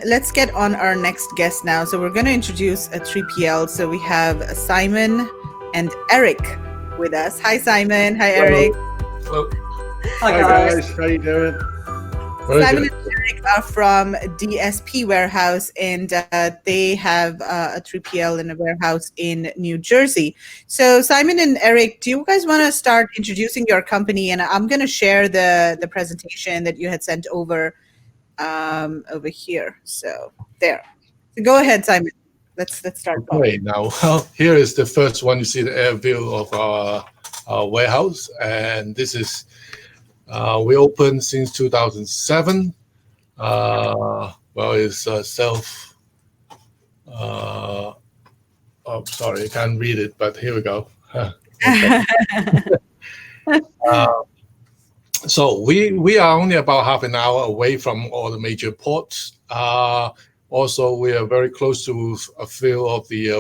Let's get on our next guest now. So we're going to introduce a 3PL. So we have Simon and Eric with us. Hi, Simon. Hi, Eric. Hello. Hi guys, how you doing? Simon and Eric are from DSP Warehouse, and they have a 3PL in a warehouse in New Jersey. So Simon and Eric, do you guys want to start introducing your company? And I'm going to share the presentation that you had sent over here. So there. So go ahead, Simon. Let's start. Okay, now here is the first one. You see the air view of our warehouse, and this is we opened since 2007. Well, it's self. Oh, sorry, I can't read it, but here we go. So we are only about half an hour away from all the major ports. Also, we are very close to a few of the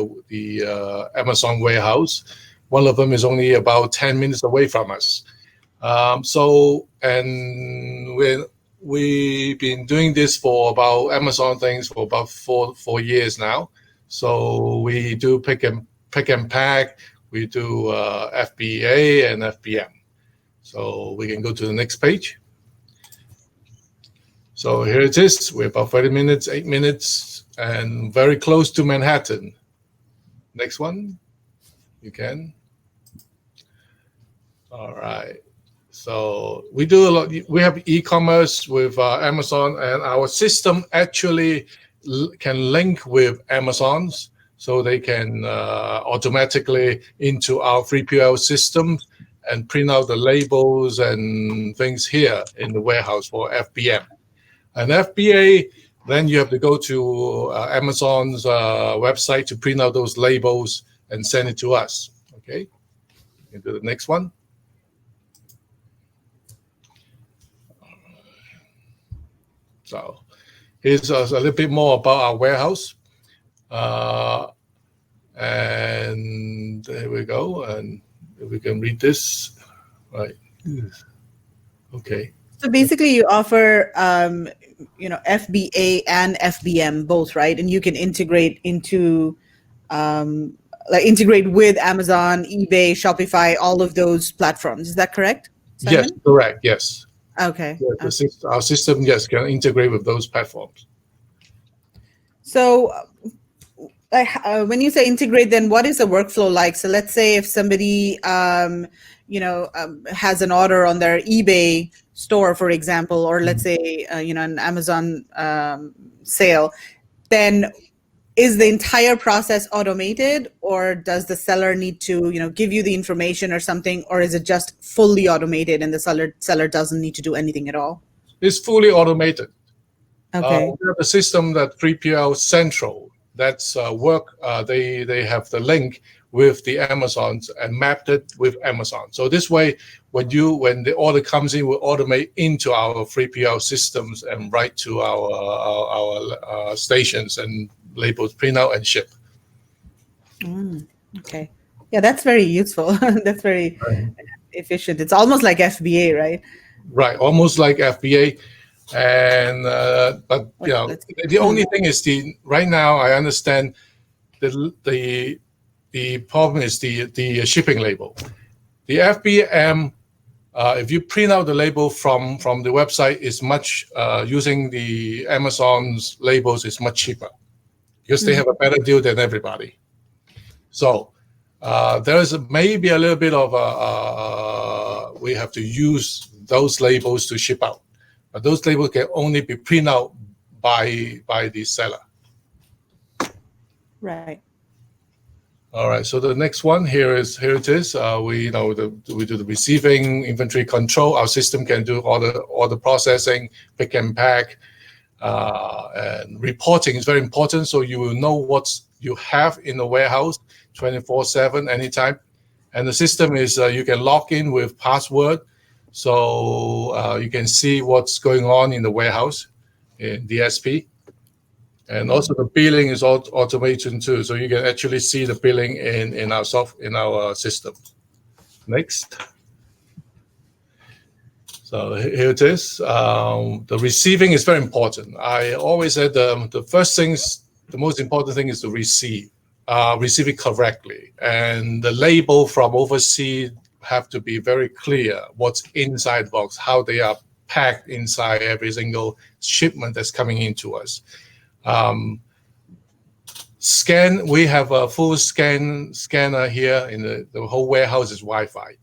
Amazon warehouse. One of them is only about 10 minutes away from us. We've been doing this for about Amazon things for about four years now. So we do pick and pack. We do FBA and FBM. So we can go to the next page. So here it is. We're about 8 minutes, and very close to Manhattan. Next one, you can. All right. So we do a lot. We have e-commerce with Amazon, and our system actually can link with Amazon's, so they can automatically into our 3PL system and print out the labels and things here in the warehouse for FBM. And FBA, then you have to go to Amazon's website to print out those labels and send it to us. Okay, into the next one. So here's a little bit more about our warehouse. And there we go. And we can read this. Right. Okay. So basically you offer, FBA and FBM both, right? And you can integrate into, integrate with Amazon, eBay, Shopify, all of those platforms. Is that correct, Simon? Yes, correct. Yes. Okay. Yes, our system, yes, can integrate with those platforms. So when you say integrate, then what is the workflow like? So let's say if somebody, has an order on their eBay store, for example, or let's say, an Amazon sale, then is the entire process automated, or does the seller need to, give you the information or something, or is it just fully automated and the seller doesn't need to do anything at all? It's fully automated. Okay. We have a system that 3PL Central, that's they have the link with the Amazons and mapped it with Amazon. So this way, when the order comes in, we'll automate into our 3PL systems and right to our stations and labels, print out and ship. Okay. Yeah, that's very useful. That's very efficient. It's almost like FBA, right? Right, almost like FBA. And but the only thing is right now I understand the problem is the shipping label. The FBM, if you print out the label from the website, is much using the Amazon's labels is much cheaper because they have a better deal than everybody. So there is maybe a little bit of we have to use those labels to ship out, but those labels can only be printed out by the seller. Right. All right. So the next one here it is. We do the receiving, inventory control. Our system can do all the processing, pick and pack, and reporting is very important. So you will know what you have in the warehouse 24/7 anytime. And the system is you can log in with password, so you can see what's going on in the warehouse in DSP. And also the billing is automation too, so you can actually see the billing in our system. Next. So here it is. The receiving is very important. I always said the most important thing is to receive it correctly. And the label from overseas have to be very clear what's inside the box, how they are packed inside every single shipment that's coming into us. We have a full scanner here in the whole warehouse is Wi-Fi.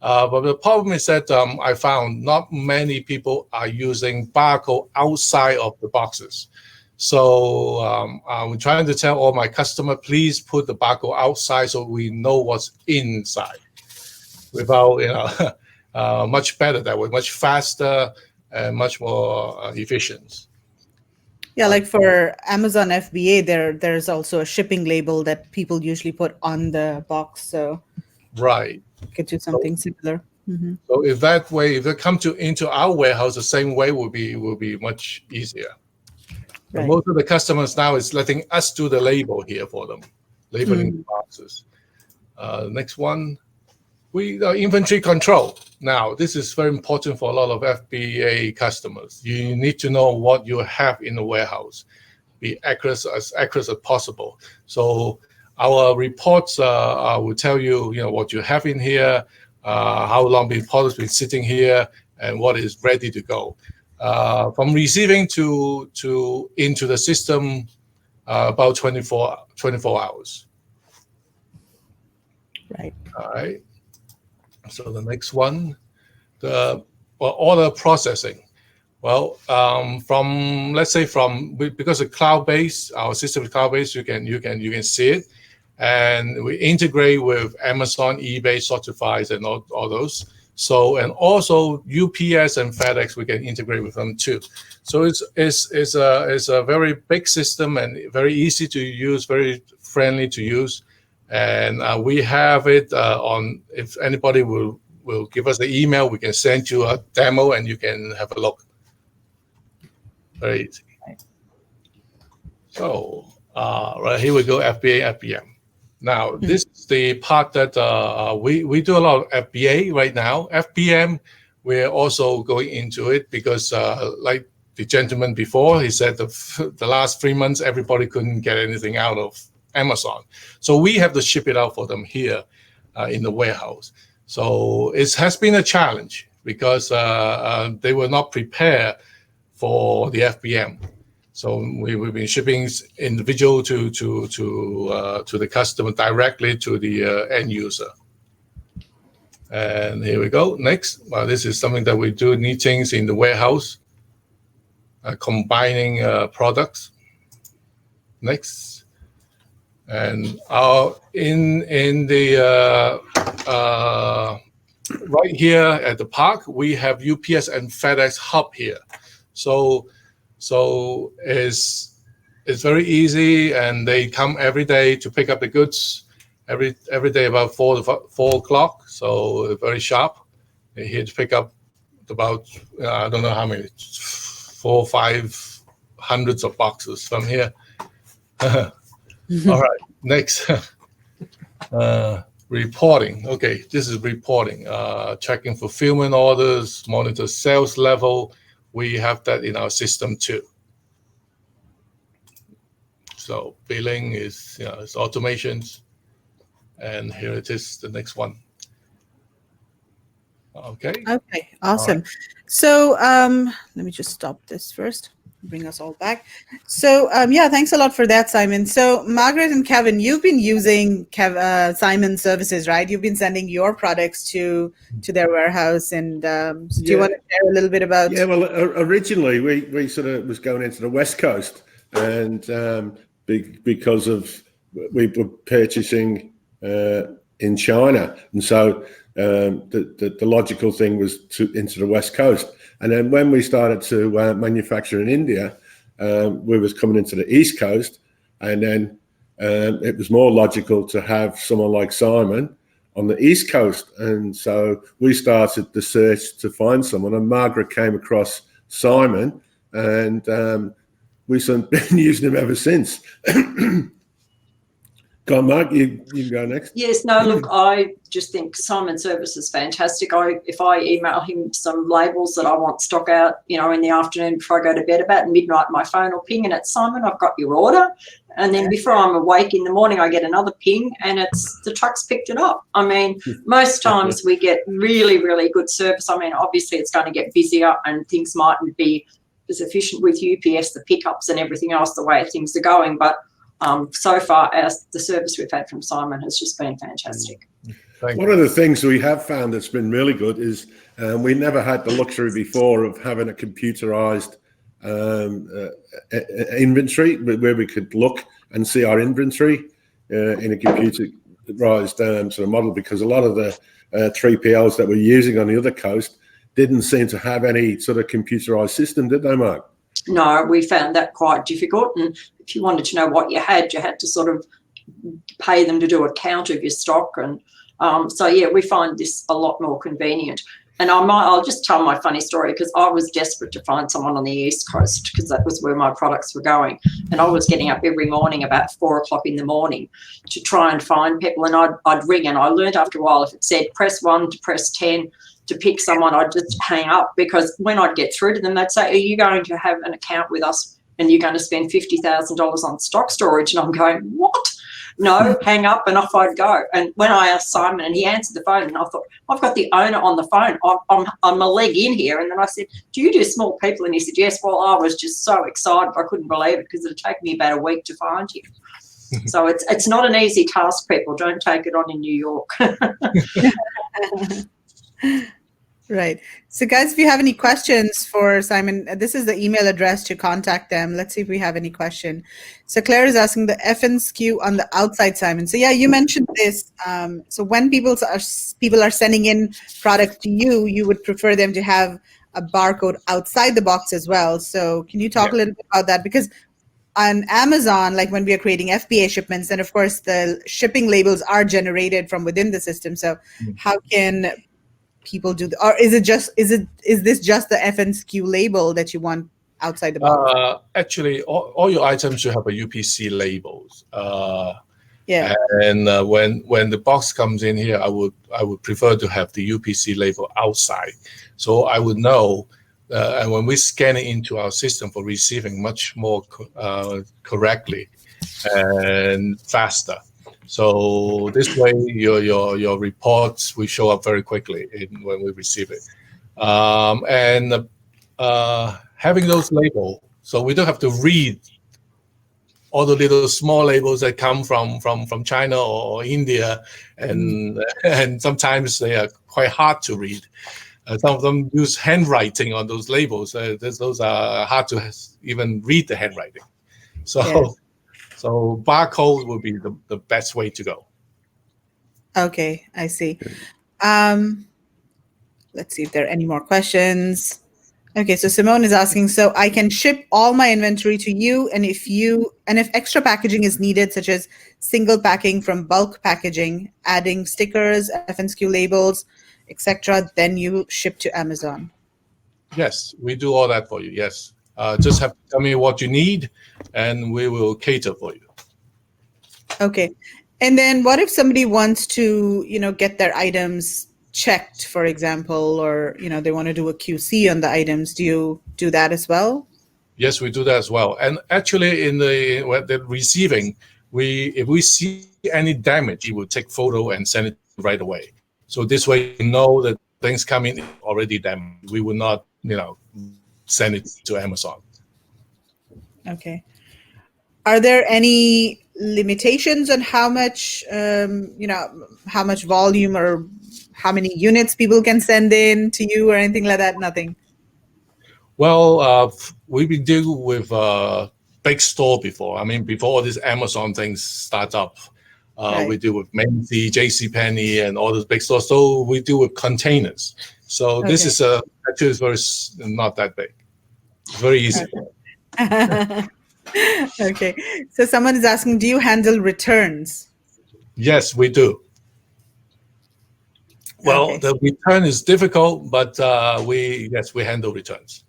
But the problem is that I found not many people are using barcode outside of the boxes. So I'm trying to tell all my customers, please put the barcode outside so we know what's inside. Without, much better that way, much faster and much more efficient. Yeah, like for Amazon FBA, there's also a shipping label that people usually put on the box. So right, could do something similar. Mm-hmm. So if they come into our warehouse, the same way will be much easier. Right. Most of the customers now is letting us do the label here for them, labeling the boxes. Next one, inventory control. Now, this is very important for a lot of FBA customers. You need to know what you have in the warehouse, be as accurate as possible. So our reports will tell you, what you have in here, how long the product's been sitting here, and what is ready to go. From receiving to into the system, about 24 hours. Right. All right. So the next one, order processing. Well, because of cloud-based, our system is cloud-based, you can see it, and we integrate with Amazon, eBay, Shopify, and all those. So, and also UPS and FedEx, we can integrate with them too. So it's a very big system and very easy to use, very friendly to use. And we have it on, if anybody will give us the email, we can send you a demo and you can have a look. Very easy. So right here we go, FBA, FBM. Now, this is the part that we do a lot of FBA right now. FBM, we're also going into it because like the gentleman before, he said the last 3 months, everybody couldn't get anything out of Amazon. So we have to ship it out for them here in the warehouse. So it has been a challenge because they were not prepared for the FBM. So we've been shipping individual to the customer directly to the end user. And here we go. Next, this is something that we do meetings in the warehouse, combining products. Next, and in the right here at the park, we have UPS and FedEx hub here. So it's very easy, and they come every day to pick up the goods every day about 4 o'clock. So very sharp. They're here to pick up about I don't know how many, 400 or 500 of boxes from here. All right, next. Reporting. Okay, this is reporting. Checking fulfillment orders, monitor sales level. We have that in our system too. So billing is, it's automations. And here it is, the next one. Okay. Okay, awesome. Right. So let me just stop this first. Bring us all back. So yeah, thanks a lot for that, Simon. So Margaret and Kevin, you've been using Simon's services, right? You've been sending your products to their warehouse, and so do you want to share a little bit about? Yeah, well, originally we sort of was going into the West Coast, and because of we were purchasing in China, and so the logical thing was into the West Coast. And then when we started to manufacture in India, we was coming into the East Coast, and then it was more logical to have someone like Simon on the East Coast. And so we started the search to find someone, and Margaret came across Simon, and we've been using him ever since. Go on, Mark. You can go next. Yes, no, look, I just think Simon's service is fantastic. If I email him some labels that I want stock out, in the afternoon before I go to bed, about midnight, my phone will ping and it's, Simon, I've got your order. And then before I'm awake in the morning, I get another ping and it's the truck's picked it up. I mean, most times we get really, really good service. I mean, obviously it's going to get busier and things mightn't be as efficient with UPS, the pickups and everything else, the way things are going. But so far, the service we've had from Simon has just been fantastic. One of the things we have found that's been really good is we never had the luxury before of having a computerized inventory where we could look and see our inventory in a computerized sort of model, because a lot of the 3PLs that we're using on the other coast didn't seem to have any sort of computerized system, did they, Mark? No, we found that quite difficult. And if you wanted to know what you had to sort of pay them to do a count of your stock. And so, yeah, we find this a lot more convenient. And I'll just tell my funny story, because I was desperate to find someone on the East Coast, because that was where my products were going. And I was getting up every morning about 4 o'clock in the morning to try and find people. And I'd ring, and I learned after a while, if it said press 1 to press 10 to pick someone, I'd just hang up, because when I'd get through to them, they'd say, are you going to have an account with us and you're going to spend $50,000 on stock storage? And I'm going, what? No, hang up, and off I'd go. And when I asked Simon, and he answered the phone, and I thought, I've got the owner on the phone. I'm a leg in here. And then I said, do you do small people? And he said, yes. Well, I was just so excited. I couldn't believe it, because it'd taken me about a week to find you. So it's not an easy task, people. Don't take it on in New York. Right. So, guys, if you have any questions for Simon, this is the email address to contact them. Let's see if we have any question. So Claire is asking the FN SKU on the outside, Simon. So, yeah, you mentioned this. So when people are sending in products to you, you would prefer them to have a barcode outside the box as well. So can you talk a little bit about that? Because on Amazon, like when we are creating FBA shipments, then, of course, the shipping labels are generated from within the system. So how can people do or is this just the FN SKU label that you want outside the box? Actually, all your items should have a UPC labels. And when the box comes in here, I would prefer to have the UPC label outside, so I would know. And when we scan it into our system for receiving, much more correctly and faster. So this way, your reports will show up very quickly when we receive it. Having those labels, so we don't have to read all the little small labels that come from China or India, and sometimes they are quite hard to read. Some of them use handwriting on those labels. Those are hard to even read the handwriting. So barcode will be the best way to go. Okay, I see. Let's see if there are any more questions. Okay, so Simone is asking, so I can ship all my inventory to you, and if extra packaging is needed, such as single packing from bulk packaging, adding stickers, FN SKU labels, etc., then you ship to Amazon. Yes, we do all that for you. Yes. Just have to tell me what you need, and we will cater for you. Okay. And then what if somebody wants to, get their items checked, for example, or, they want to do a QC on the items? Do you do that as well? Yes, we do that as well. And actually, in the receiving, if we see any damage, we will take photo and send it right away. So this way, we know that things coming already damaged. We will not, send it to Amazon. Okay. Are there any limitations on how much, how much volume or how many units people can send in to you or anything like that? Nothing. Well, we've been dealing with big store before. I mean, before all these Amazon things start up, we deal with Macy's, JCPenney, and all those big stores. So we deal with containers. So this is actually it's not that big. It's very easy. Okay. So someone is asking, do you handle returns? Yes, we do. Well, the return is difficult, but we handle returns.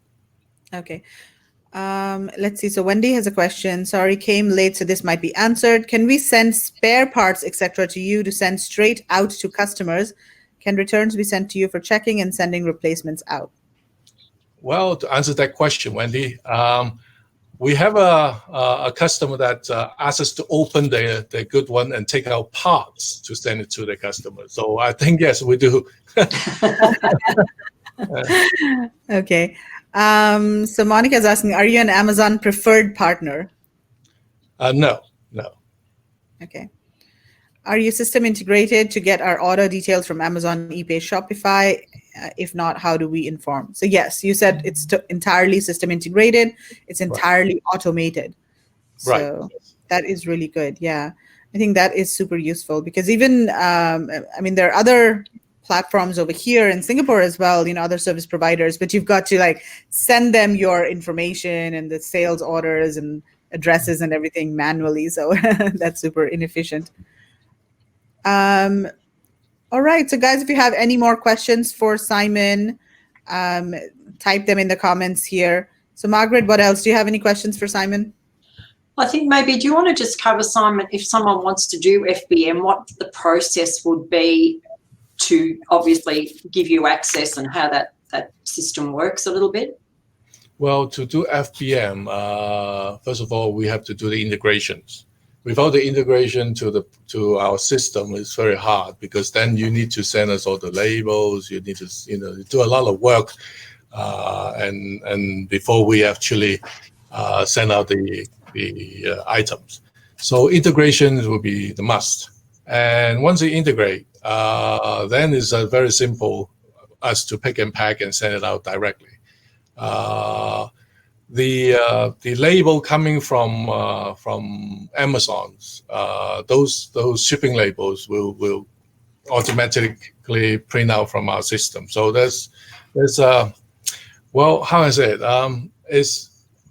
Okay. Let's see. So Wendy has a question. Sorry, came late, so this might be answered. Can we send spare parts, etc., to you to send straight out to customers? Can returns be sent to you for checking and sending replacements out? Well, to answer that question, Wendy, we have a customer that asks us to open the good one and take out parts to send it to the customer. So I think, yes, we do. Okay. So Monica is asking, are you an Amazon preferred partner? No. Okay. Are you system integrated to get our order details from Amazon, eBay, Shopify? If not, how do we inform? So yes, you said it's entirely system integrated. It's entirely automated. So that is really good. Yeah, I think that is super useful because even, I mean, there are other platforms over here in Singapore as well, other service providers, but you've got to like send them your information and the sales orders and addresses and everything manually. So that's super inefficient. All right. So guys, if you have any more questions for Simon, type them in the comments here. So Margaret, what else? Do you have any questions for Simon? I think maybe, do you want to just cover, Simon, if someone wants to do FBM, what the process would be to obviously give you access and how that system works a little bit? Well, to do FBM, first of all, we have to do the integrations. Without the integration to our system, it's very hard because then you need to send us all the labels. You need to do a lot of work, and before we actually send out the items. So integrations will be the must. And once you integrate, then it's very simple as to pick and pack and send it out directly. The label coming from Amazon's, those shipping labels will automatically print out from our system. So there's well, how I say it,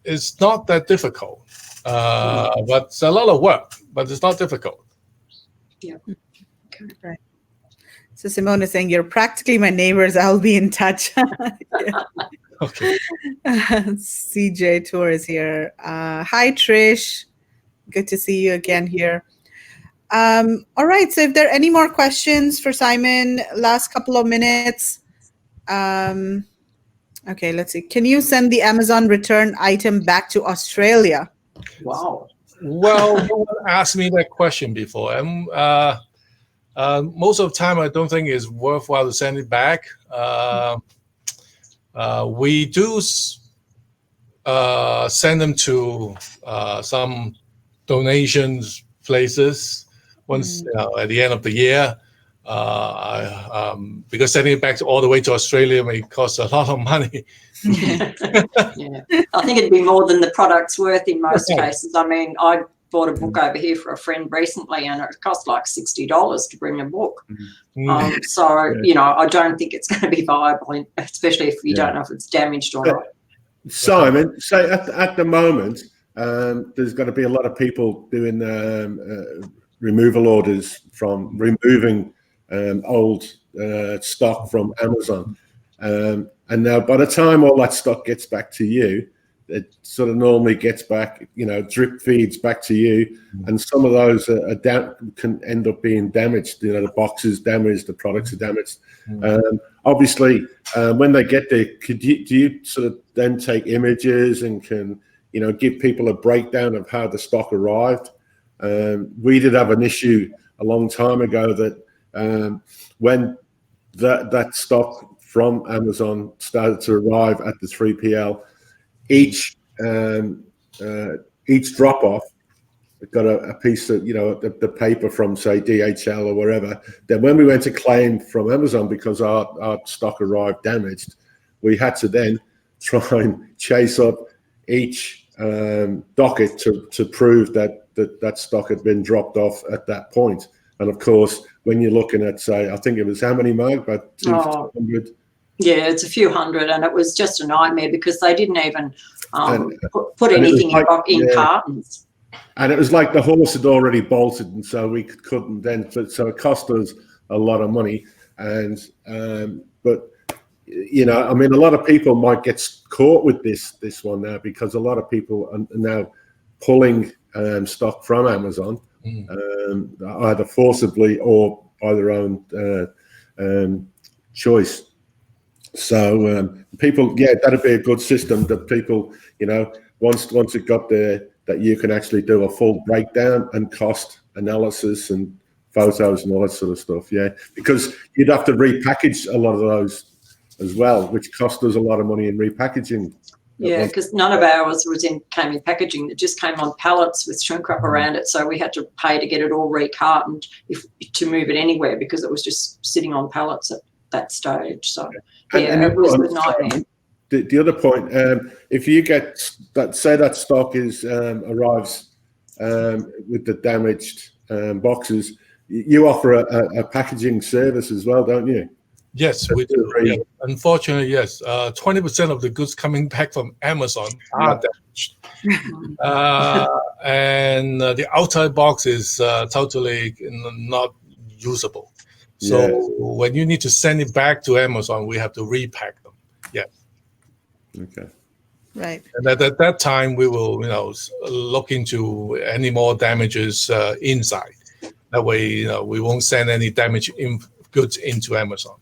it's not that difficult, but it's a lot of work, but it's not difficult. Yeah. Okay. Right. So Simone is saying, you're practically my neighbors. I'll be in touch. Okay. CJ Tour is here. Hi, Trish. Good to see you again here. All right. So if there are any more questions for Simon, last couple of minutes. Okay, let's see. Can you send the Amazon return item back to Australia? Wow. Well, no one asked me that question before. Most of the time, I don't think it's worthwhile to send it back. We do send them to some donations places once at the end of the year, because sending it back all the way to Australia may cost a lot of money. Yeah. I think it'd be more than the product's worth in most cases. I mean, I bought a book over here for a friend recently and it cost like $60 to bring a book. So, I don't think it's going to be viable, especially if you don't know if it's damaged or not. Simon, say at the moment, there's going to be a lot of people doing removal orders from removing old stock from Amazon. And now by the time all that stock gets back to you, it sort of normally gets back, drip feeds back to you. And some of those can end up being damaged. The box is damaged, the products are damaged. Obviously, when they get there, do you sort of then take images and can, give people a breakdown of how the stock arrived? We did have an issue a long time ago that when that stock from Amazon started to arrive at the 3PL, each drop-off got a piece of, the paper from, say, DHL or wherever. Then when we went to claim from Amazon because our stock arrived damaged, we had to then try and chase up each docket to prove that stock had been dropped off at that point. And of course, when you're looking at, say, I think it was how many, Mark? About 200? Yeah, it's a few hundred, and it was just a nightmare because they didn't even put anything in cartons. And it was like the horse had already bolted, and so we couldn't then. So it cost us a lot of money. And but you know, I mean, a lot of people might get caught with this one now, because a lot of people are now pulling stock from Amazon, either forcibly or by their own choice. So people, yeah, that'd be a good system that people, you know, once it got there, that you can actually do a full breakdown and cost analysis and photos and all that sort of stuff. Yeah, because you'd have to repackage a lot of those as well, which cost us a lot of money in repackaging. Yeah, because none of ours came in packaging. It just came on pallets with shrink wrap around it. So we had to pay to get it all recartoned to move it anywhere, because it was just sitting on pallets at that stage. So yeah, it was a nightmare. The other point, if you get that, say that stock arrives with the damaged boxes, you offer a packaging service as well, don't you? Yes, we do. Yeah. Unfortunately, yes. 20% of the goods coming back from Amazon are damaged. And the outside box is totally not usable. So when you need to send it back to Amazon, we have to repack them. Yes. Okay. Right. And at that time, we will, you know, look into any more damages inside. That way, you know, we won't send any damaged goods into Amazon.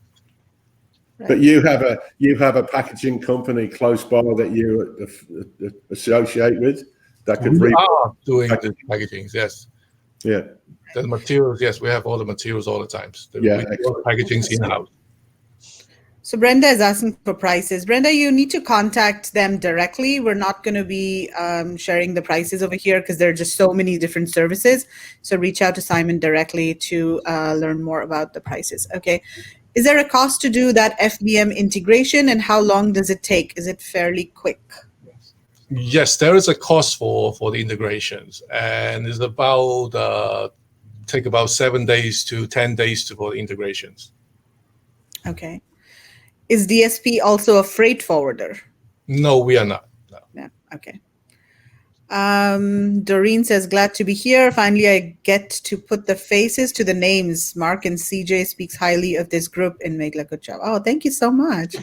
Right. But you have a packaging company close by that you associate with that could we are doing the packaging. Yes. Yeah. The materials. Yes, we have all the materials all the time. Yeah. Packaging in house. So Brenda is asking for prices. Brenda, you need to contact them directly. We're not going to be sharing the prices over here because there are just so many different services. So reach out to Simon directly to learn more about the prices. Okay. Is there a cost to do that FBM integration, and how long does it take? Is it fairly quick? Yes, there is a cost for the integrations, and it's about take about 7 days to 10 days for the integrations. Okay. Is DSP also a freight forwarder? No, we are not. No. Yeah. Okay. Doreen says, glad to be here. Finally, I get to put the faces to the names. Mark and CJ speaks highly of this group in Meghla. Good job. Oh, thank you so much.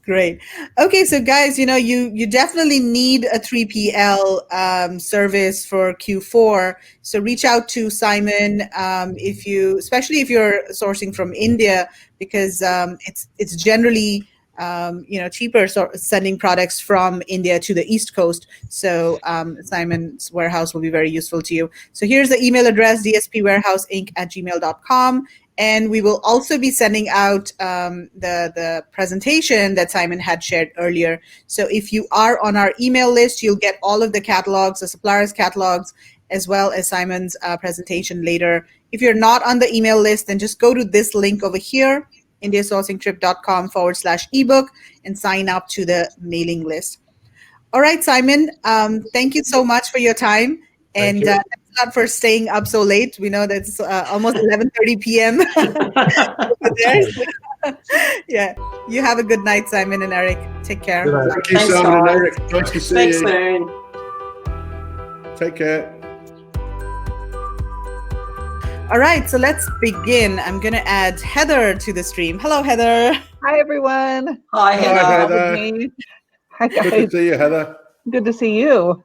Great. Okay, so guys, you know, you definitely need a 3PL service for Q4. So reach out to Simon especially if you're sourcing from India, because it's generally cheaper sending products from India to the East Coast. So Simon's warehouse will be very useful to you. So here's the email address, dspwarehousinc@gmail.com. And we will also be sending out the presentation that Simon had shared earlier. So if you are on our email list, you'll get all of the catalogs, the suppliers' catalogs, as well as Simon's presentation later. If you're not on the email list, then just go to this link over here, indiasourcingtrip.com/ebook, and sign up to the mailing list. All right, Simon, thank you so much for your time. And thanks a lot for staying up so late. We know that's almost 11:30 p.m. Yeah. You have a good night, Simon and Eric. Take care. Thank you, Simon and Eric. Nice to see you. Soon. Take care. All right, so let's begin. I'm going to add Heather to the stream. Hello, Heather. Hi, everyone. Hi, Heather. Hi, Heather. Hi, guys. Good to see you, Heather. Good to see you.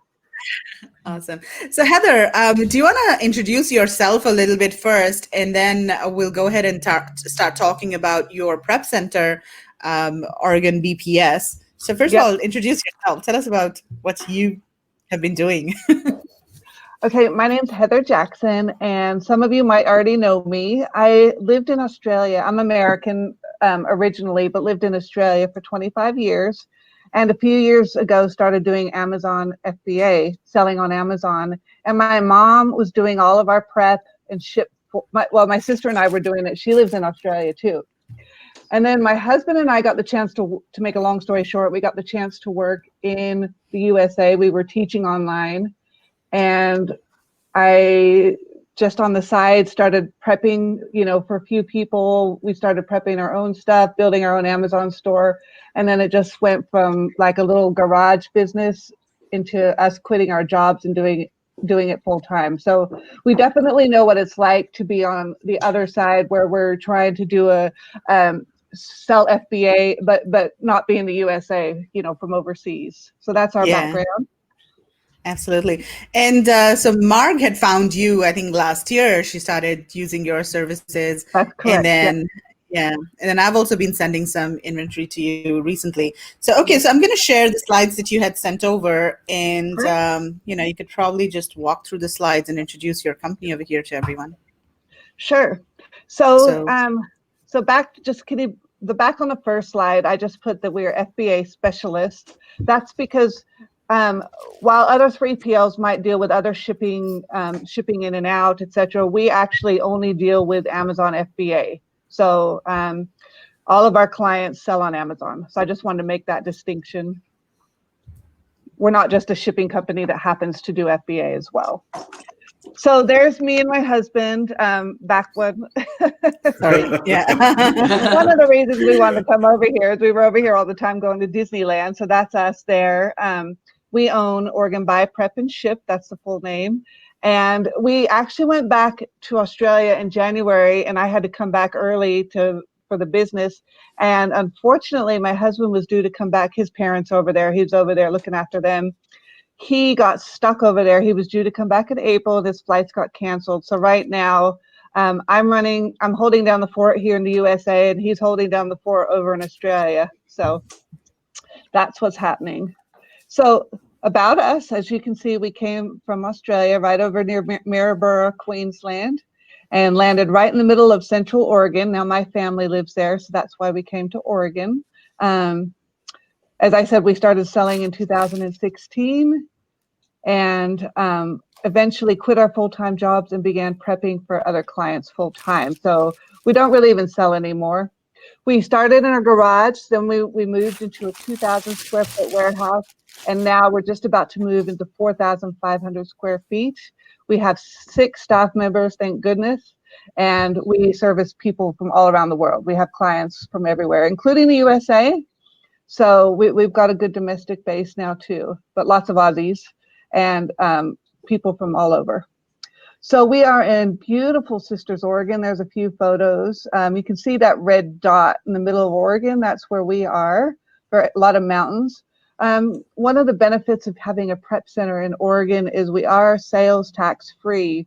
Awesome. So Heather, do you want to introduce yourself a little bit first, and then we'll go ahead and start talking about your prep center, Oregon BPS. So first of all, introduce yourself. Tell us about what you have been doing. Okay, my name's Heather Jackson, and some of you might already know me. I lived in Australia. I'm American originally, but lived in Australia for 25 years. And a few years ago, started doing Amazon FBA, selling on Amazon. And my mom was doing all of our prep and ship. My sister and I were doing it. She lives in Australia too. And then my husband and I got the chance to make a long story short, we got the chance to work in the USA. We were teaching online. And I just on the side started prepping, for a few people. We started prepping our own stuff, building our own Amazon store. And then it just went from like a little garage business into us quitting our jobs and doing doing it full time. So we definitely know what it's like to be on the other side where we're trying to do a sell FBA, but not be in the USA, from overseas. So that's our background. Absolutely. And so Marg had found you, I think last year, she started using your services. That's correct. And then, and then I've also been sending some inventory to you recently. So, okay, so I'm going to share the slides that you had sent over, and, you could probably just walk through the slides and introduce your company over here to everyone. Sure. So back, the back on the first slide, I just put that we are FBA specialists. That's because while other 3PLs might deal with other shipping in and out, etc., we actually only deal with Amazon FBA. So all of our clients sell on Amazon. So I just wanted to make that distinction. We're not just a shipping company that happens to do FBA as well. So there's me and my husband back when. Sorry. Yeah. One of the reasons we wanted to come over here is we were over here all the time going to Disneyland. So that's us there. We own Oregon Buy, Prep, and Ship. That's the full name. And we actually went back to Australia in January, and I had to come back early for the business. And unfortunately, my husband was due to come back. His parents over there. He was over there looking after them. He got stuck over there. He was due to come back in April. His flights got canceled. So right now, I'm holding down the fort here in the USA, and he's holding down the fort over in Australia. So that's what's happening. So about us, as you can see, we came from Australia, right over near Maryborough, Queensland, and landed right in the middle of Central Oregon. Now my family lives there, so that's why we came to Oregon. As I said, we started selling in 2016 and eventually quit our full-time jobs and began prepping for other clients full-time. So we don't really even sell anymore. We started in our garage, then we moved into a 2,000 square foot warehouse, and now we're just about to move into 4,500 square feet. We have 6 staff members, thank goodness, and we service people from all around the world. We have clients from everywhere, including the USA. So we've got a good domestic base now too, but lots of Aussies and people from all over. So we are in beautiful Sisters, Oregon. There's a few photos. You can see that red dot in the middle of Oregon. That's where we are, for a lot of mountains. One of the benefits of having a prep center in Oregon is we are sales tax free.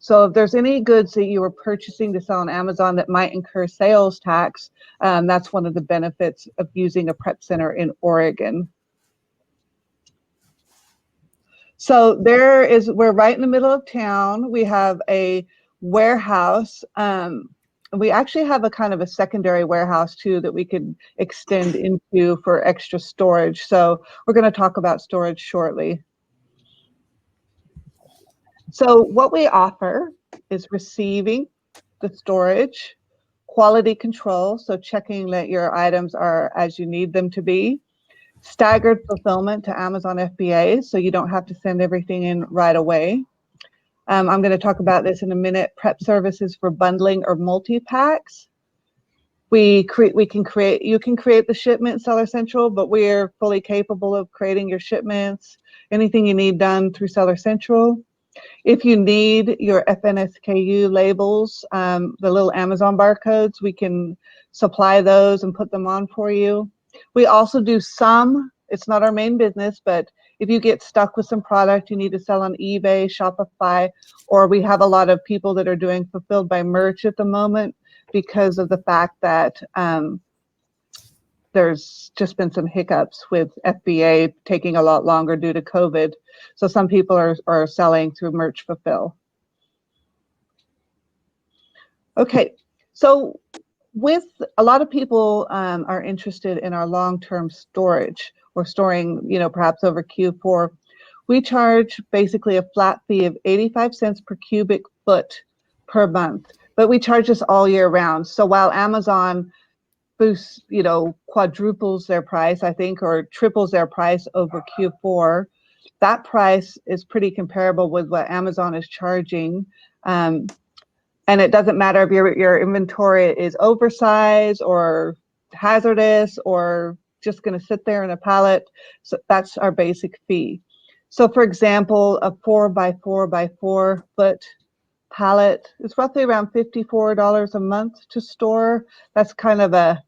So if there's any goods that you are purchasing to sell on Amazon that might incur sales tax, that's one of the benefits of using a prep center in Oregon. So we're right in the middle of town. We have a warehouse. We actually have a kind of a secondary warehouse too that we could extend into for extra storage. So we're going to talk about storage shortly. So what we offer is receiving the storage, quality control, so checking that your items are as you need them to be, staggered fulfillment to Amazon FBA, so you don't have to send everything in right away. I'm going to talk about this in a minute. Prep services for bundling or multi-packs. You can create the shipment in Seller Central, but we're fully capable of creating your shipments, anything you need done through Seller Central. If you need your FNSKU labels, the little Amazon barcodes, we can supply those and put them on for you. We also do some, it's not our main business, but if you get stuck with some product you need to sell on eBay, Shopify, or we have a lot of people that are doing fulfilled by merch at the moment because of the fact that there's just been some hiccups with FBA taking a lot longer due to COVID. So some people are selling through Merch Fulfill. Okay, so with a lot of people are interested in our long-term storage or storing, perhaps over Q4. We charge basically a flat fee of 85 cents per cubic foot per month, but we charge this all year round. So while Amazon boosts, quadruples their price, I think, or triples their price over Q4, that price is pretty comparable with what Amazon is charging. And it doesn't matter if your inventory is oversized or hazardous or just going to sit there in a pallet. So that's our basic fee. So for example, a 4x4x4 foot pallet is roughly around $54 a month to store. That's kind of a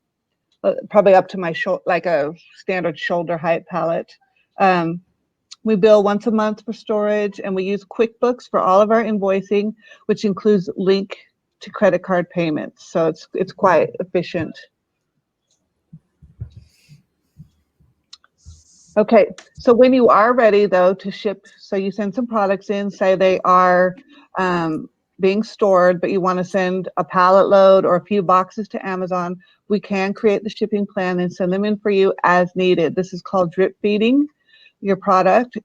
probably up to my shoulder, like a standard shoulder height pallet. We bill once a month for storage, and we use QuickBooks for all of our invoicing, which includes link to credit card payments. So it's quite efficient. Okay, so when you are ready though to ship, so you send some products in, say they are being stored, but you want to send a pallet load or a few boxes to Amazon, we can create the shipping plan and send them in for you as needed. This is called drip feeding your product.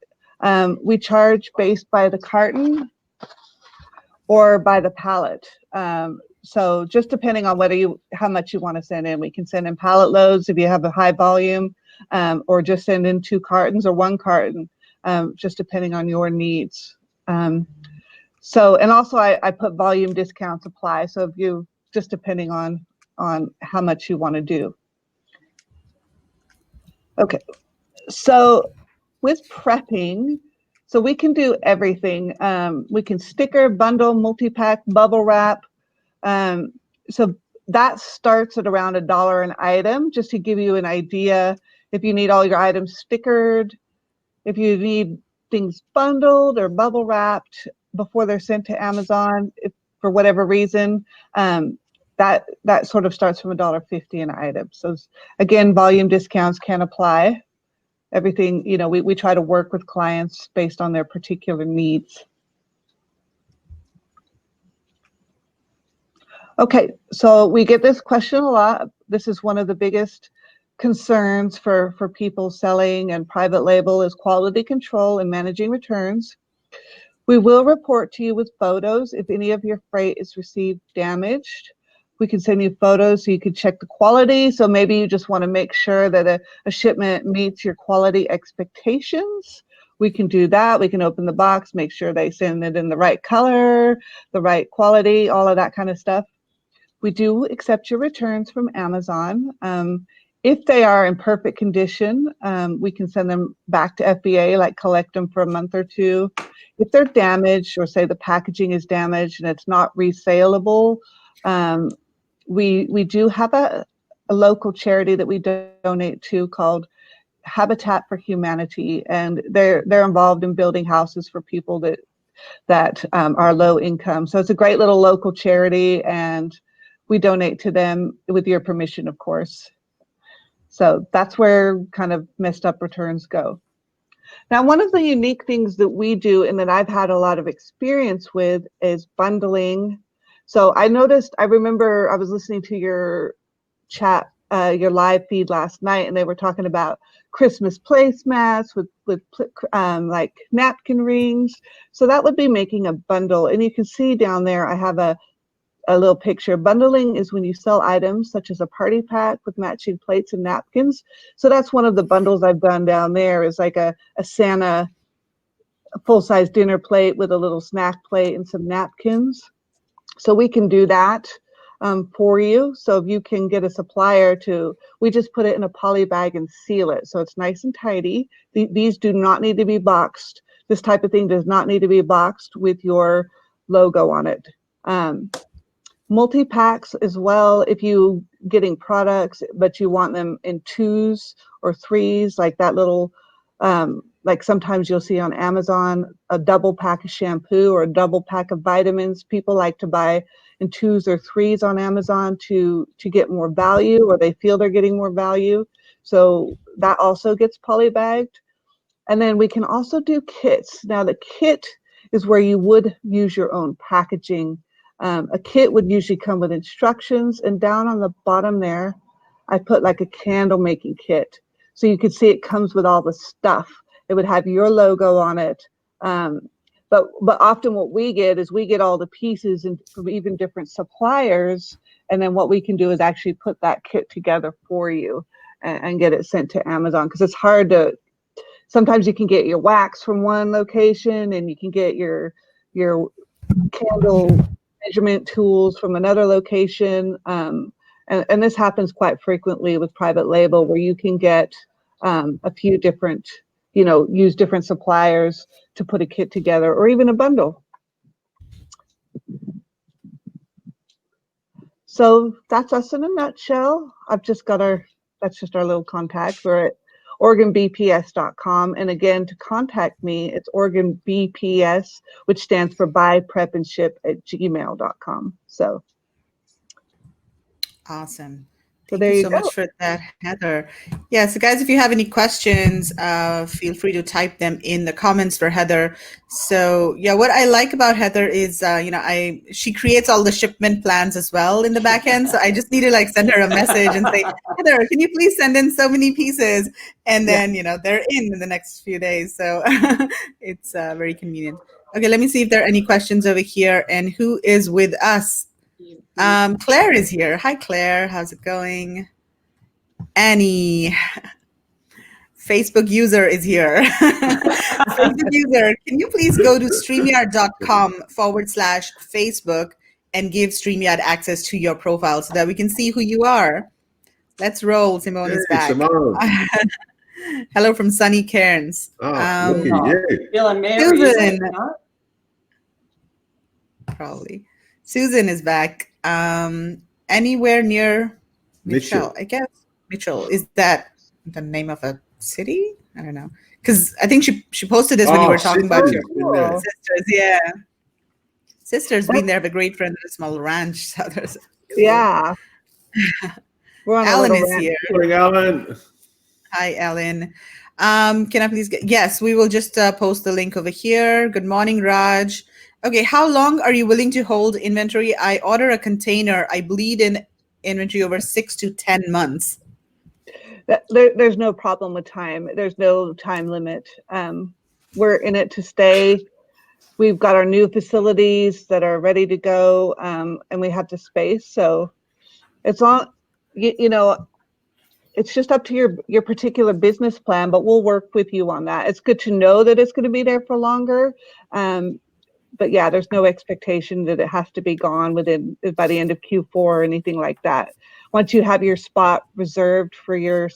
We charge based by the carton or by the pallet. So just depending on how much you want to send in, we can send in pallet loads if you have a high volume, or just send in 2 cartons or 1 carton, just depending on your needs. So, and also I put volume discounts apply. So if you, just depending on how much you want to do. Okay, so with prepping, so we can do everything. We can sticker, bundle, multi-pack, bubble wrap. So that starts at around $1 an item, just to give you an idea. If you need all your items stickered, if you need things bundled or bubble wrapped before they're sent to Amazon, if for whatever reason, that sort of starts from $1.50 an item. So again, volume discounts can apply. Everything, you know, we try to work with clients based on their particular needs. Okay, so we get this question a lot. This is one of the biggest concerns for people selling and private label is quality control and managing returns. We will report to you with photos if any of your freight is received damaged. We can send you photos so you can check the quality. So maybe you just want to make sure that a shipment meets your quality expectations. We can do that. We can open the box, make sure they send it in the right color, the right quality, all of that kind of stuff. We do accept your returns from Amazon. If they are in perfect condition, we can send them back to FBA, like collect them for a month or 2. If they're damaged, or say the packaging is damaged and it's not resaleable, we do have a local charity that we donate to called Habitat for Humanity, and they're involved in building houses for people that are low income. So it's a great little local charity, and we donate to them with your permission, of course. So that's where kind of messed up returns go. Now, one of the unique things that we do and that I've had a lot of experience with is bundling. So I remember I was listening to your chat, your live feed last night, and they were talking about Christmas placemats with like napkin rings. So that would be making a bundle. And you can see down there, I have a little picture. Bundling is when you sell items such as a party pack with matching plates and napkins. So that's one of the bundles I've done down there, is like a Santa full-size dinner plate with a little snack plate and some napkins. So we can do that for you. So if you can get a supplier we just put it in a poly bag and seal it. So it's nice and tidy. These do not need to be boxed. This type of thing does not need to be boxed with your logo on it. Multi-packs as well, if you getting products but you want them in 2s or 3s, like that little like sometimes you'll see on Amazon a double pack of shampoo or a double pack of vitamins. People like to buy in 2s or 3s on Amazon to get more value, or they feel they're getting more value. So that also gets polybagged. And then we can also do kits. Now the kit is where you would use your own packaging. A kit would usually come with instructions, and down on the bottom there, I put like a candle making kit. So you can see it comes with all the stuff. It would have your logo on it. But often what we get is we get all the pieces from even different suppliers. And then what we can do is actually put that kit together for you and get it sent to Amazon. Because it's hard sometimes you can get your wax from one location, and you can get your candle measurement tools from another location, and this happens quite frequently with private label, where you can get a few different use different suppliers to put a kit together or even a bundle. So that's us in a nutshell. That's just our little contact. We're at OregonBPS.com. And again, to contact me, it's Oregon BPS, which stands for buy, prep, and ship at gmail.com. So awesome. So Thank there you you so go. much for that, Heather. Yeah, so guys, if you have any questions, feel free to type them in the comments for Heather. So yeah, what I like about Heather is, she creates all the shipment plans as well in the back end. So I just need to like send her a message and say, Heather, can you please send in so many pieces? And then, they're in the next few days. So it's very convenient. Okay, let me see if there are any questions over here and who is with us. Claire is here. Hi, Claire. How's it going? Annie, Facebook user is here. Facebook user, can you please go to StreamYard.com/Facebook and give StreamYard access to your profile so that we can see who you are? Let's roll. Simone is back. Simone. Hello from sunny Cairns. Lucky you. Bill and Mary, Susan. no? Probably. Susan is back. Anywhere near Mitchell. I guess. Mitchell. Is that the name of a city? I don't know. Because I think she posted this when you were talking about your sisters. Yeah. Sisters been there, have a great friend at a small ranch. So there's Yeah. We're on Alan a is little here. Morning, Alan. Hi, Ellen. Can I please yes, we will just post the link over here. Good morning, Raj. Okay, how long are you willing to hold inventory? I order a container. I bleed in inventory over 6 to 10 months. There's no problem with time. There's no time limit. We're in it to stay. We've got our new facilities that are ready to go, and we have the space. So it's on, it's just up to your particular business plan, but we'll work with you on that. It's good to know that it's going to be there for longer. But yeah, there's no expectation that it has to be gone by the end of Q4 or anything like that. Once you have your spot reserved for your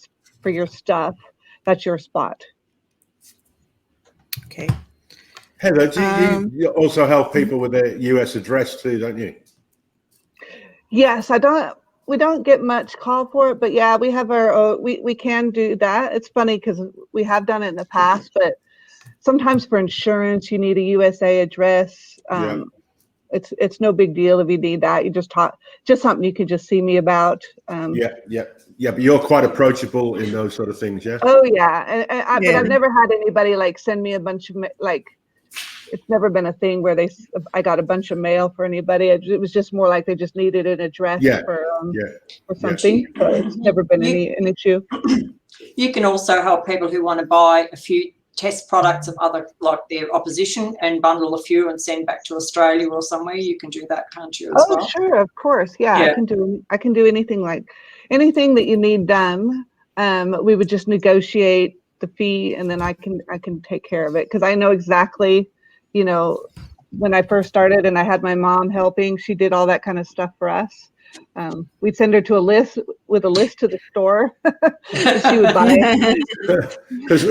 stuff, that's your spot. Okay. Heather, you also help people with their US address too, don't you? Yes, we don't get much call for it, but yeah, we have we can do that. It's funny because we have done it in the past, but sometimes for insurance, you need a USA address. It's no big deal if you need that. You just something you can just see me about. But you're quite approachable in those sort of things, yeah. Oh yeah, but I've never had anybody like send me a bunch of like. It's never been a thing where I got a bunch of mail for anybody. It was just more like they just needed an address for something. So it's never been an issue. You can also help people who want to buy a few test products of other, like their opposition, and bundle a few and send back to Australia or somewhere. You can do that, can't you, as well? Oh, sure, of course. Yeah, I can do anything that you need done. We would just negotiate the fee, and then I can take care of it because I know exactly, when I first started and I had my mom helping, she did all that kind of stuff for us. We'd send her to a list to the store. She would buy it. Because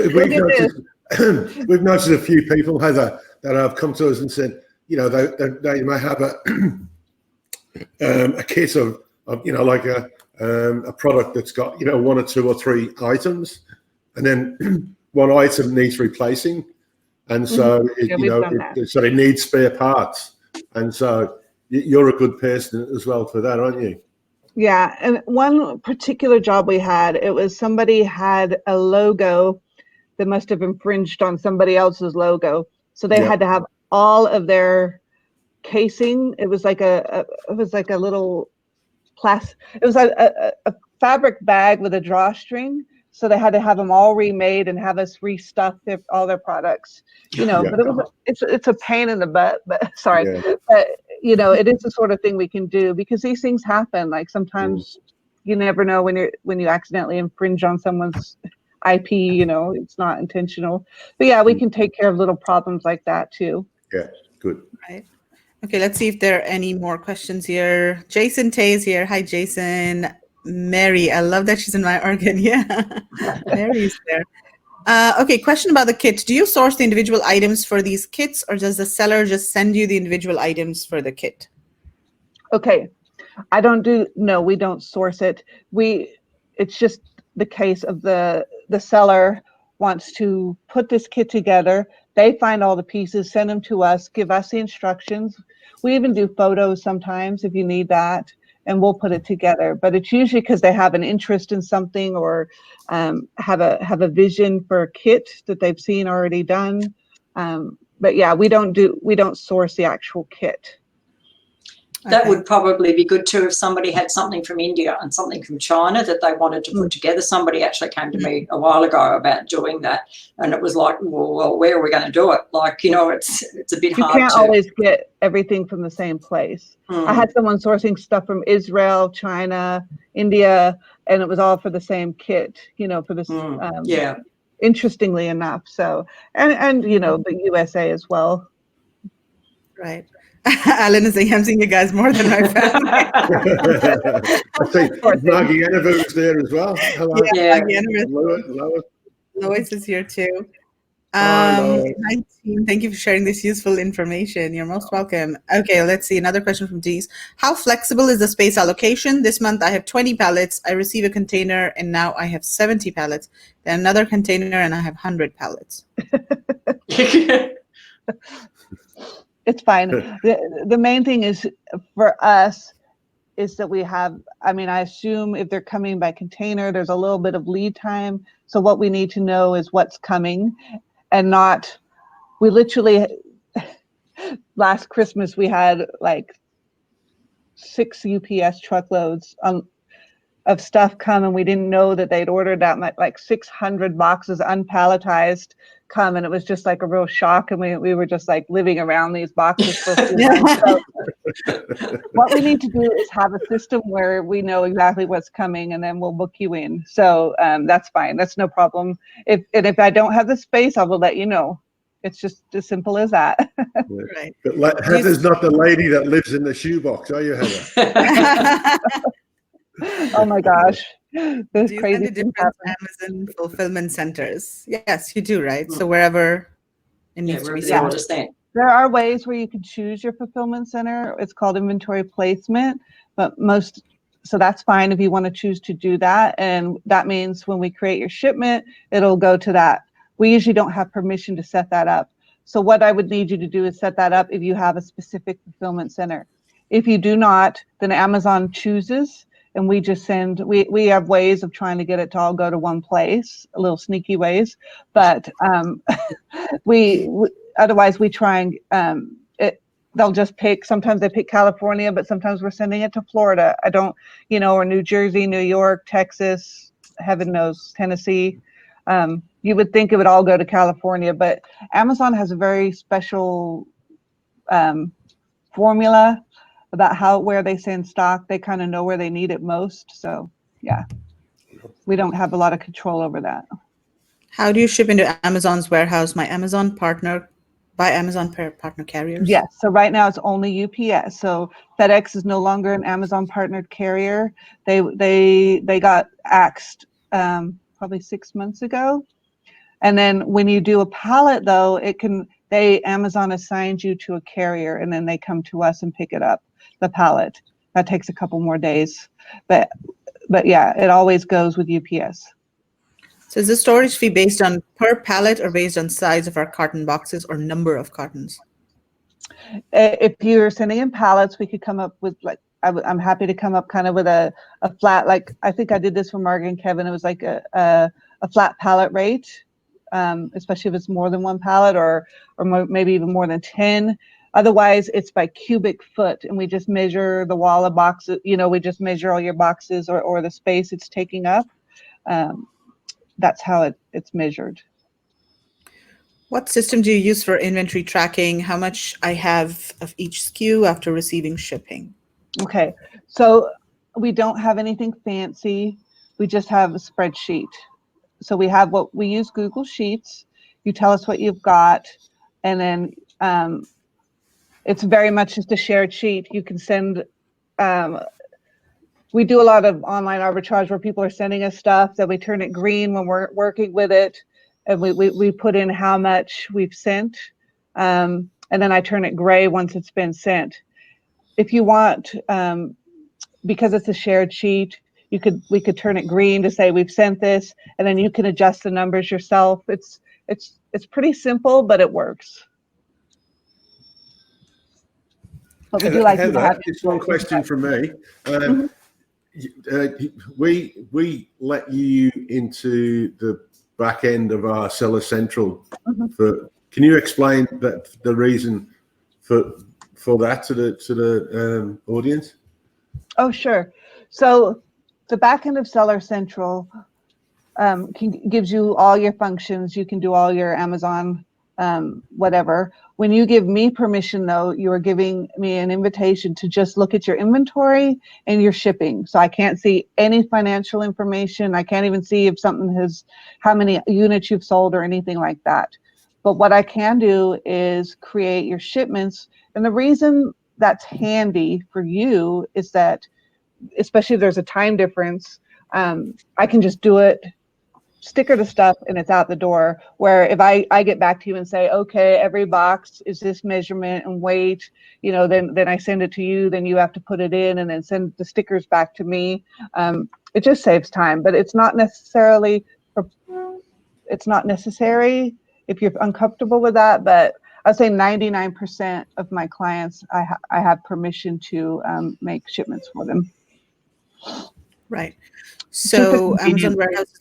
we've noticed a few people, Heather, that have come to us and said, they may have a kit of like a product that's got 1 or 2 or 3 items, and then one item needs replacing, and so so it needs spare parts, and so you're a good person as well for that, aren't you? Yeah, and one particular job we had, it was somebody had a logo that must have infringed on somebody else's logo, so they had to have all of their casing. It was like a little it was a fabric bag with a drawstring. So they had to have them all remade and have us restuff all their products, but it's a pain in the butt, but sorry, but it is the sort of thing we can do because these things happen. Like sometimes you never know when you accidentally infringe on someone's IP, it's not intentional, but yeah, we can take care of little problems like that too. Yeah, good. Right. Okay, let's see if there are any more questions here. Jason Tay is here. Hi, Jason. Mary, I love that she's in my Oregon. Yeah, Mary's there. Okay, question about the kit. Do you source the individual items for these kits, or does the seller just send you the individual items for the kit? Okay, no, we don't source it. It's just the case of the seller wants to put this kit together. They find all the pieces, send them to us, give us the instructions. We even do photos sometimes if you need that, and we'll put it together. But it's usually because they have an interest in something, or have a vision for a kit that they've seen already done. But yeah, we don't source the actual kit. That would probably be good too if somebody had something from India and something from China that they wanted to put together. Somebody actually came to me a while ago about doing that, and it was like, well, where are we going to do it? Like, you know, it's a bit hard. You can't always get everything from the same place. I had someone sourcing stuff from Israel, China, India, and it was all for the same kit, you know, for this. Yeah. Interestingly enough. So, and you know, the USA as well. Right. Alan is saying, I'm seeing you guys more than my family. I think Margie Annabelle is there as well. Hello. Yeah, Lois is here too. Hi, Lois. Hi, team. Thank you for sharing this useful information. You're most welcome. Okay, let's see. Another question from Dees. How flexible is the space allocation? This month I have 20 pallets. I receive a container and now I have 70 pallets. Then another container and I have 100 pallets. It's fine. The main thing is for us is that we have, I mean, I assume if they're coming by container, there's a little bit of lead time. So what we need to know is what's coming, and not, we literally, last Christmas, we had like 6 UPS truckloads of stuff come, and we didn't know that they'd ordered that much, like 600 boxes unpalletized come, and it was just like a real shock, and we were just like living around these boxes for a few months. So what we need to do is have a system where we know exactly what's coming, and then we'll book you in. So that's fine. That's no problem. If I don't have the space, I will let you know. It's just as simple as that. Right. But Heather's not the lady that lives in the shoebox, are you, Heather? Oh my gosh. There's Do you crazy send to different Amazon fulfillment centers? Yes, you do, right? So wherever it needs to be sent. There are ways where you can choose your fulfillment center. It's called inventory placement, but so that's fine if you want to choose to do that. And that means when we create your shipment, it'll go to that. We usually don't have permission to set that up. So what I would need you to do is set that up if you have a specific fulfillment center. If you do not, then Amazon chooses, and we just send, we have ways of trying to get it to all go to one place, a little sneaky ways, but otherwise we try and they'll just pick, sometimes they pick California, but sometimes we're sending it to Florida. Or New Jersey, New York, Texas, heaven knows, Tennessee. You would think it would all go to California, but Amazon has a very special formula about where they send stock. They kind of know where they need it most. So yeah, we don't have a lot of control over that. How do you ship into Amazon's warehouse? By Amazon partner carriers? Yes. So right now it's only UPS. So FedEx is no longer an Amazon partnered carrier. They got axed probably 6 months ago. And then when you do a pallet, though, Amazon assigns you to a carrier, and then they come to us and pick it up, the pallet. That takes a couple more days, but yeah, it always goes with UPS. So is the storage fee based on per pallet or based on size of our carton boxes or number of cartons? If you're sending in pallets, we could come up with I'm happy to come up kind of with a flat, like I think I did this for Margaret and Kevin. It was like a flat pallet rate, especially if it's more than one pallet or maybe even more than 10. Otherwise, it's by cubic foot, and we just measure the wall of boxes. We just measure all your boxes or the space it's taking up. That's how it's measured. What system do you use for inventory tracking? How much I have of each SKU after receiving shipping? Okay, so we don't have anything fancy. We just have a spreadsheet. So we use Google Sheets. You tell us what you've got, and then it's very much just a shared sheet. You can send, we do a lot of online arbitrage where people are sending us stuff, that we turn it green when we're working with it. and we put in how much we've sent, and then I turn it gray once it's been sent. If you want, because it's a shared sheet, we could turn it green to say we've sent this, and then you can adjust the numbers yourself. It's pretty simple, but it works. But we do like Heather, to have just one question from me. We let you into the back end of our Seller Central. Can you explain the reason for that to the audience? Oh, sure. So the back end of Seller Central gives you all your functions. You can do all your Amazon whatever. When you give me permission, though, you are giving me an invitation to just look at your inventory and your shipping. So I can't see any financial information. I can't even see if something how many units you've sold or anything like that. But what I can do is create your shipments. And the reason that's handy for you is that, especially if there's a time difference, I can just do it, sticker the stuff, and it's out the door. Where if I get back to you and say, okay, every box is this measurement and weight, then I send it to you, then you have to put it in and then send the stickers back to me. It just saves time, but it's not necessary if you're uncomfortable with that. But I'd say 99% of my clients, I have permission to make shipments for them. Right. So Amazon Warehouse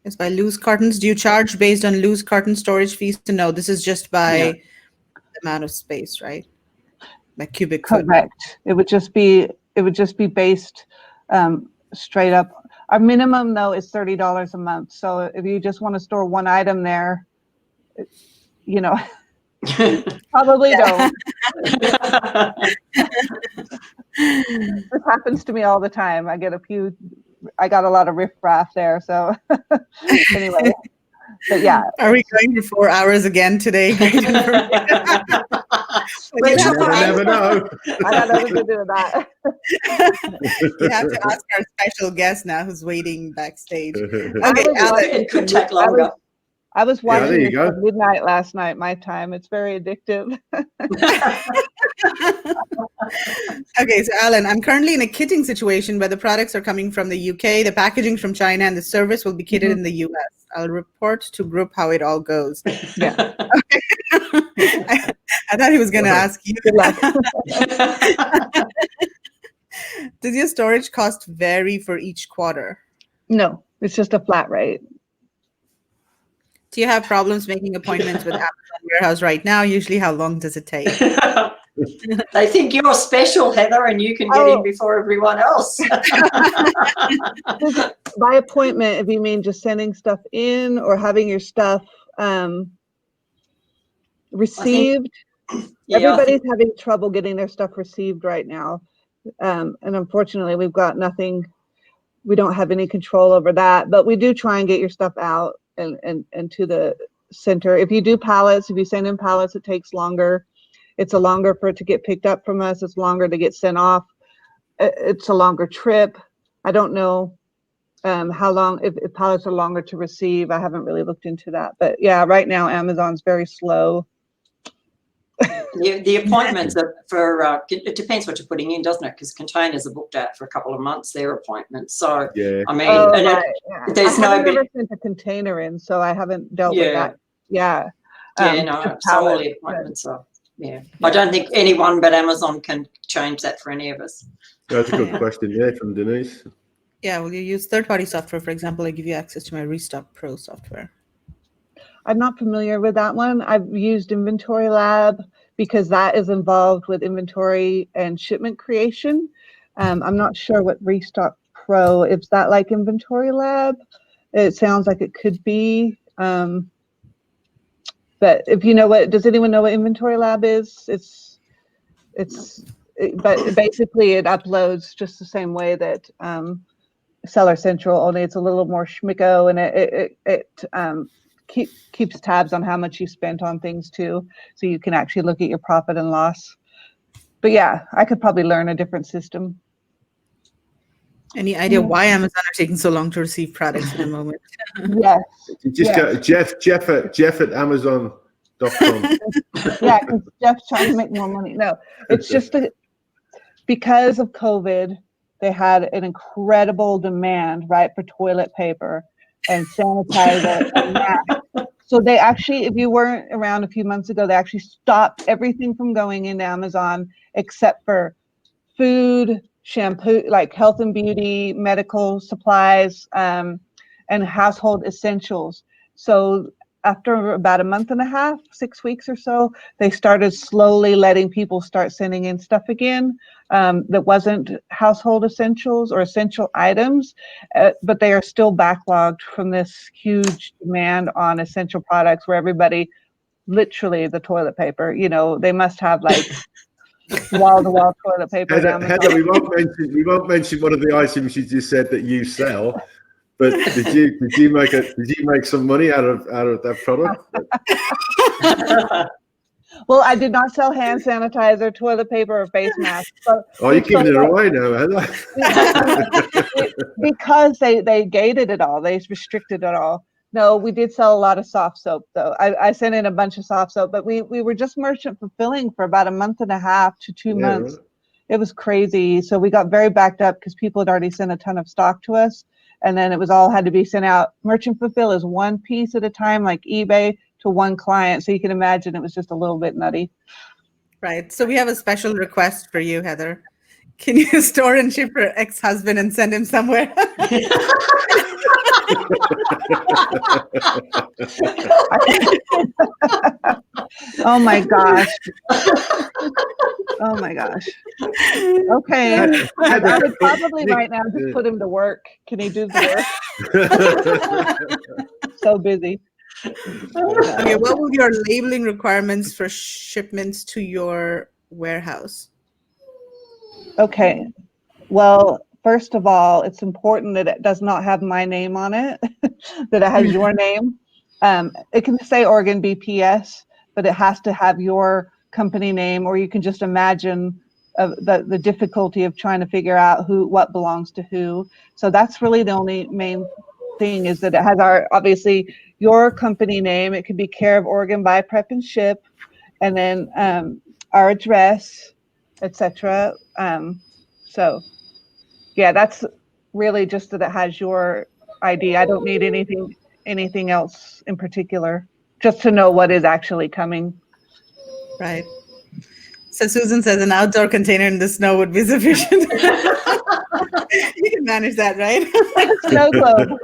is by loose cartons. Do you charge based on loose carton storage fees? No, this is just by the amount of space, right? By cubic foot. Correct. It would just be based straight up. Our minimum, though, is $30 a month. So if you just want to store one item there, probably don't. This happens to me all the time. I got a lot of riffraff there. So anyway, but yeah. Are we going for 4 hours again today? You never know. I got nothing to do with that. You have to ask our special guest now who's waiting backstage. Okay, Alan, it could take longer. I was watching it at midnight last night, my time. It's very addictive. Okay, so Alan, I'm currently in a kitting situation where the products are coming from the UK, the packaging from China, and the service will be kitted in the US. I'll report to group how it all goes. Yeah. I thought he was going to ask you. Good luck. Does your storage cost vary for each quarter? No, it's just a flat rate. Do you have problems making appointments with Amazon Warehouse right now? Usually, how long does it take? They think you're special, Heather, and you can get in before everyone else. By appointment, if you mean just sending stuff in or having your stuff received. Everybody's having trouble getting their stuff received right now. And unfortunately, we've got nothing. We don't have any control over that, but we do try and get your stuff out and to the center. If you do pallets, if you send in pallets, it takes longer. It's longer for it to get picked up from us. It's longer to get sent off. It's a longer trip. I don't know how long, if pallets are longer to receive. I haven't really looked into that. But yeah, right now, Amazon's very slow. The appointments are for, it depends what you're putting in, doesn't it? Because containers are booked out for a couple of months, their appointments. So, yeah. I mean, there's I've never sent a container in, so I haven't dealt with that. Yeah. So all the appointments are, I don't think anyone but Amazon can change that for any of us. That's a good question there from Denise. Yeah, well, you use third-party software. For example, I give you access to my Restock Pro software. I'm not familiar with that one. I've used Inventory Lab because that is involved with inventory and shipment creation. I'm not sure what Restock Pro, is that like Inventory Lab? It sounds like it could be. But if you know does anyone know what Inventory Lab is? But basically it uploads just the same way that Seller Central, only it's a little more schmicko, and it keeps tabs on how much you spent on things too, so you can actually look at your profit and loss. But yeah, I could probably learn a different system. Any idea why Amazon are taking so long to receive products at the moment? Yes. You just go Jeff at Amazon.com. Yeah, because Jeff's trying to make more money. No, it's just because of COVID, they had an incredible demand, right, for toilet paper and sanitizer and masks. So they actually, if you weren't around a few months ago, they actually stopped everything from going into Amazon except for food, shampoo, like health and beauty, medical supplies, and household essentials. So after about a month and a half, 6 weeks or so, they started slowly letting people start sending in stuff again that wasn't household essentials or essential items, but they are still backlogged from this huge demand on essential products where everybody, literally the toilet paper, they must have like wall-to-wall toilet paper. Heather, we won't mention one of the items you just said that you sell. But did you make some money out of that product? Well, I did not sell hand sanitizer, toilet paper, or face masks. You're giving it away now, Heather. Because they gated it all. They restricted it all. No, we did sell a lot of soft soap, though. I sent in a bunch of soft soap, but we were just merchant fulfilling for about a month and a half to 2 months. Right. It was crazy. So we got very backed up because people had already sent a ton of stock to us. And then it was all had to be sent out. Merchant fulfill is one piece at a time, like eBay, to one client. So you can imagine it was just a little bit nutty. Right. So we have a special request for you, Heather. Can you store and ship your ex-husband and send him somewhere? Oh my gosh. Oh my gosh. Okay. I would probably right now just put him to work. Can he do the work? So busy. Okay, what were your labeling requirements for shipments to your warehouse? Okay. Well, first of all, it's important that it does not have my name on it, that it has your name. It can say Oregon BPS, but it has to have your company name, or you can just imagine the difficulty of trying to figure out what belongs to who. So that's really the only main thing, is that it has obviously your company name. It could be care of Oregon Buy, Prep, and Ship, and then our address, etc. So yeah, that's really just that it has your ID. I don't need anything else in particular, just to know what is actually coming. Right. So Susan says an outdoor container in the snow would be sufficient. You can manage that, right? Snow globe.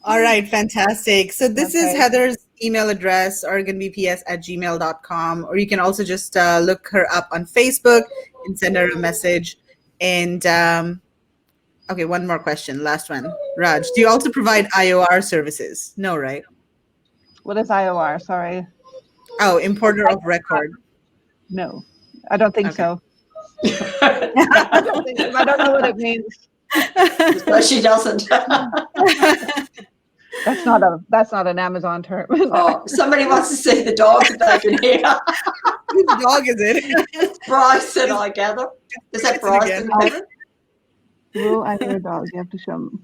All right, fantastic. So this is Heather's email address, oregonbps@gmail.com, or you can also just look her up on Facebook and send her a message. And okay, one more question, last one. Raj, do you also provide IOR services? No, right? What is IOR? Sorry. Oh, importer of record. No, I don't think so. I don't know what it means. But she doesn't. That's not an Amazon term. Oh, somebody wants to see the dog if they can hear. Whose dog is it? It's Bryson, I gather. Is that Bryson? Oh, I hear a dog. You have to show them.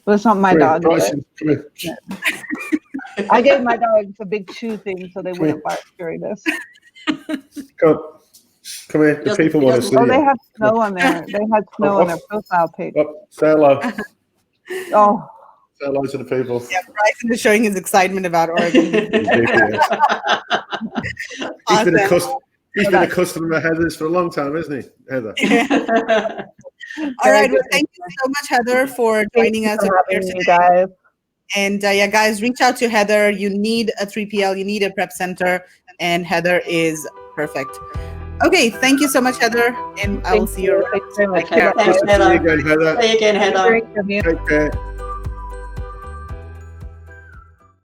But it's not my dog. Bryson, come here. Yeah. I gave my dogs a big chew thing so they wouldn't bark during this. Come here. The people want to see you. Oh, they have snow on there. They had snow on their profile page. Say hello. Oh. Say hello to the people. Yeah, Bryson is showing his excitement about Oregon. He's been a customer of Heather's for a long time, isn't he, Heather? All right. Well, thank you so much, Heather, for joining us here today. Guys. And yeah, guys, reach out to Heather. You need a 3PL, you need a prep center, and Heather is perfect. Okay, thank you so much, Heather, and I will see you around. Thanks very much. Okay, thanks, Heather. See you again, Heather. See you again, Heather. Take care.